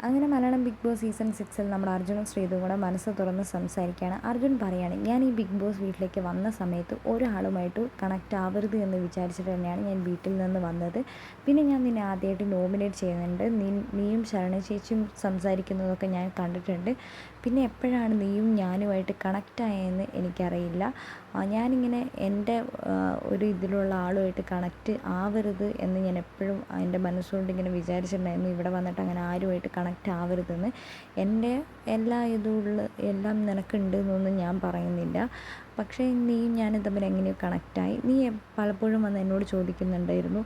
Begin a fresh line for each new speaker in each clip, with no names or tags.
അങ്ങനെ Malayalam big boss season 6 നമ്മുടെ അർജുനും ശ്രീതും കൂടെ മനസ്സ് തുറന്ന് സംസാരിക്കുകയാണ്. അർജുൻ പറയാണ്, ഞാൻ ഈ ബിഗ് ബോസ് വീട്ടിലേക്ക് വന്ന സമയത്ത് ഒരാളുമായിട്ട് കണക്റ്റ് ആവരുത് എന്ന് വിചാരിച്ചിട്ട് തന്നെയാണ് ഞാൻ വീട്ടിൽ നിന്ന് വന്നത്. പിന്നെ ഞാൻ നിന്നെ ആദ്യമായിട്ട് നോമിനേറ്റ് ചെയ്യുന്നുണ്ട്. നീയും ശരണ ചേച്ചിയും സംസാരിക്കുന്നതൊക്കെ ഞാൻ കണ്ടിട്ടുണ്ട്. പിന്നെ എപ്പോഴാണ് നീയും ഞാനുമായിട്ട് കണക്റ്റ് ആയതെന്ന് എനിക്കറിയില്ല. ഞാനിങ്ങനെ എൻ്റെ ഒരു ഇതിലുള്ള ആളുമായിട്ട് കണക്റ്റ് ആവരുത് എന്ന് ഞാൻ എപ്പോഴും എൻ്റെ മനസ്സുകൊണ്ട് ഇങ്ങനെ വിചാരിച്ചിട്ടുണ്ടായിരുന്നു. ഇവിടെ വന്നിട്ട് അങ്ങനെ ആരുമായിട്ട് കണക്റ്റ് ആവരുതെന്ന്. എൻ്റെ എല്ലാം നിനക്കുണ്ട് എന്നൊന്നും ഞാൻ പറയുന്നില്ല. പക്ഷേ നീയും ഞാനും തമ്മിൽ എങ്ങനെയോ കണക്റ്റായി. നീ പലപ്പോഴും വന്ന് എന്നോട് ചോദിക്കുന്നുണ്ടായിരുന്നു,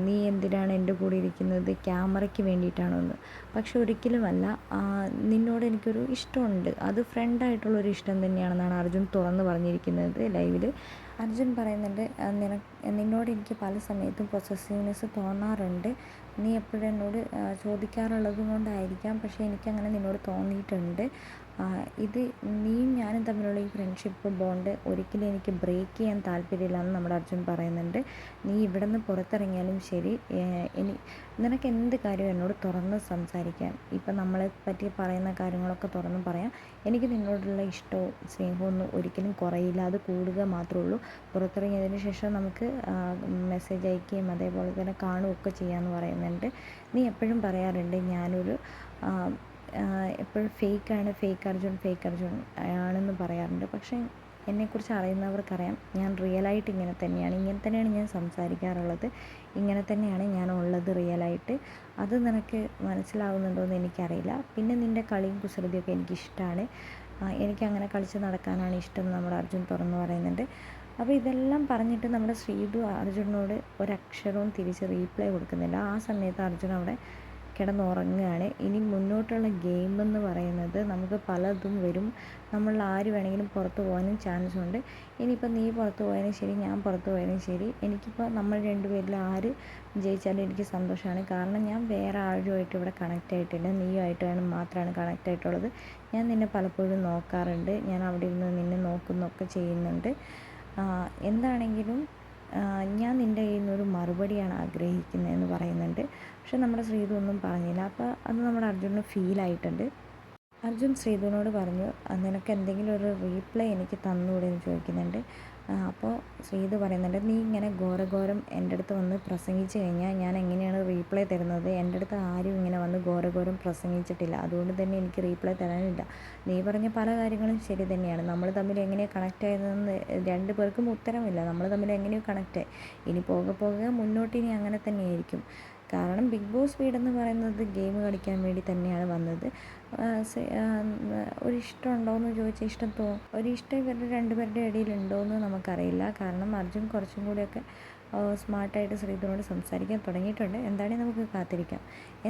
നീ എന്തിനാണ് എൻ്റെ കൂടെ ഇരിക്കുന്നത്, ക്യാമറയ്ക്ക് വേണ്ടിയിട്ടാണോ എന്ന്. പക്ഷെ ഒരിക്കലുമല്ല. നിന്നോട് എനിക്കൊരു ഇഷ്ടമുണ്ട്. അത് ഫ്രണ്ടായിട്ടുള്ളൊരു ഇഷ്ടം തന്നെയാണെന്നാണ് അർജുൻ തുറന്ന് പറഞ്ഞിരിക്കുന്നത് ലൈവിൽ. അർജുൻ പറയുന്നുണ്ട്, നിന്നോട് എനിക്ക് പല സമയത്തും പൊസസീവ്നെസ് തോന്നാറുണ്ട്. നീ എപ്പോഴും എന്നോട് ചോദിക്കാറുള്ളത് കൊണ്ടായിരിക്കാം, പക്ഷേ എനിക്കങ്ങനെ നിന്നോട് തോന്നിയിട്ടുണ്ട്. ഇത് നീയും ഞാനും തമ്മിലുള്ള ഈ ഫ്രണ്ട്ഷിപ്പ് ബോണ്ട് ഒരിക്കലും എനിക്ക് ബ്രേക്ക് ചെയ്യാൻ താല്പര്യമില്ല എന്ന് നമ്മുടെ അർജുൻ പറയുന്നുണ്ട്. നീ ഇവിടെ നിന്ന് പുറത്തിറങ്ങിയാലും ശരി, നിനക്ക് എന്ത് കാര്യവും എന്നോട് തുറന്ന് സംസാരിക്കാം. ഇപ്പം നമ്മളെ പറ്റി പറയുന്ന കാര്യങ്ങളൊക്കെ തുറന്ന് പറയാം. എനിക്ക് നിന്നോടുള്ള ഇഷ്ടവും സ്നേഹവും ഒന്നും ഒരിക്കലും കുറയില്ല, അത് കൂടുക മാത്രമേ ഉള്ളൂ. പുറത്തിറങ്ങിയതിന് ശേഷം നമുക്ക് മെസ്സേജ് അയക്കുകയും അതേപോലെ തന്നെ കാണുകയൊക്കെ ചെയ്യാമെന്ന് പറയുന്നുണ്ട്. നീ എപ്പോഴും പറയാറുണ്ട് ഞാനൊരു എപ്പോഴും ഫേക്ക് അർജുൻ ആണെന്ന് പറയാറുണ്ട്. പക്ഷേ എന്നെക്കുറിച്ച് അറിയുന്നവർക്കറിയാം, ഞാൻ റിയലായിട്ട് ഇങ്ങനെ തന്നെയാണ് ഞാൻ സംസാരിക്കാറുള്ളത്. ഇങ്ങനെ തന്നെയാണ് ഞാൻ ഉള്ളത് റിയലായിട്ട്. അത് നിനക്ക് മനസ്സിലാവുന്നുണ്ടോ എന്ന് എനിക്കറിയില്ല. പിന്നെ നിൻ്റെ കളിയും കുസൃതിയൊക്കെ എനിക്കിഷ്ടമാണ്. എനിക്കങ്ങനെ കളിച്ച് നടക്കാനാണ് ഇഷ്ടം എന്ന് നമ്മുടെ അർജുൻ തുറന്നു പറയുന്നുണ്ട്. അപ്പോൾ ഇതെല്ലാം പറഞ്ഞിട്ട് നമ്മുടെ ശ്രീതു അർജുനോട് ഒരക്ഷരവും തിരിച്ച് റീപ്ലൈ കൊടുക്കുന്നില്ല. ആ സമയത്ത് അർജുൻ അവിടെ കിടന്നുറങ്ങുകയാണ്. ഇനി മുന്നോട്ടുള്ള ഗെയിം എന്ന് പറയുന്നത് നമുക്ക് പലതും വരും. നമ്മൾ ആര് വേണമെങ്കിലും പുറത്ത് പോകാനും ചാൻസ് ഉണ്ട്. ഇനിയിപ്പോൾ നീ പുറത്ത് പോയാലും ശരി, ഞാൻ പുറത്ത് പോയാലും ശരി, എനിക്കിപ്പോൾ നമ്മൾ രണ്ടുപേരിൽ ആര് ജയിച്ചാലും എനിക്ക് സന്തോഷമാണ്. കാരണം ഞാൻ വേറെ ആരുമായിട്ട് ഇവിടെ കണക്റ്റ് ആയിട്ടില്ല. നീയുമായിട്ടാണ് മാത്രമാണ് കണക്റ്റ് ആയിട്ടുള്ളത്. ഞാൻ നിന്നെ പലപ്പോഴും നോക്കാറുണ്ട്. ഞാൻ അവിടെ ഇരുന്ന് നിന്നെ നോക്കുന്നൊക്കെ ചെയ്യുന്നുണ്ട്. എന്താണെങ്കിലും ഞാൻ നിൻ്റെ കയ്യിൽ നിന്നൊരു മറുപടിയാണ് ആഗ്രഹിക്കുന്നതെന്ന് പറയുന്നുണ്ട്. പക്ഷെ നമ്മുടെ ശ്രീതു ഒന്നും പറഞ്ഞില്ല. അപ്പോൾ അത് നമ്മുടെ അർജുനന് ഫീലായിട്ടുണ്ട്. അർജുൻ ശ്രീധുവിനോട് പറഞ്ഞു, നിനക്ക് എന്തെങ്കിലും ഒരു റീപ്ലൈ എനിക്ക് തന്നുകൂടെ എന്ന് ചോദിക്കുന്നുണ്ട്. അപ്പോൾ ശ്രീധു പറയുന്നുണ്ട്, നീ ഇങ്ങനെ ഘോരഘോരം എൻ്റെ അടുത്ത് വന്ന് പ്രസംഗിച്ച് കഴിഞ്ഞാൽ ഞാൻ എങ്ങനെയാണ് റീപ്ലൈ തരുന്നത്? എൻ്റെ അടുത്ത് ആരും ഇങ്ങനെ വന്ന് ഘോരഘോരം പ്രസംഗിച്ചിട്ടില്ല, അതുകൊണ്ട് തന്നെ എനിക്ക് റീപ്ലൈ തരാനില്ല. നീ പറഞ്ഞ പല കാര്യങ്ങളും ശരി തന്നെയാണ്. നമ്മൾ തമ്മിൽ എങ്ങനെയാണ് കണക്റ്റ് ആയതെന്ന് രണ്ടു പേർക്കും ഉത്തരമില്ല. നമ്മൾ തമ്മിൽ എങ്ങനെയോ കണക്റ്റായി. ഇനി പോകെ മുന്നോട്ട് ഇനി അങ്ങനെ തന്നെയായിരിക്കും. കാരണം ബിഗ് ബോസ് വീടെന്ന് പറയുന്നത് ഗെയിം കളിക്കാൻ വേണ്ടി തന്നെയാണ് വന്നത്. ഒരിഷ്ടമുണ്ടോ എന്ന് ചോദിച്ചാൽ ഒരിഷ്ടം ഇവരുടെ രണ്ടുപേരുടെ ഇടയിൽ ഉണ്ടോ എന്ന് നമുക്കറിയില്ല. കാരണം അർജുൻ കുറച്ചും കൂടിയൊക്കെ സ്മാർട്ടായിട്ട് ശ്രീധുവിനോട് സംസാരിക്കാൻ തുടങ്ങിയിട്ടുണ്ട്. എന്താണെങ്കിലും നമുക്ക് കാത്തിരിക്കാം.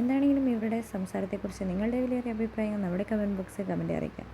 എന്താണെങ്കിലും ഇവരുടെ സംസാരത്തെക്കുറിച്ച് നിങ്ങളുടെ വലിയൊരു അഭിപ്രായം നമ്മുടെ കമൻറ്റ് ബോക്സിൽ കമൻറ്റ് അറിയിക്കാം.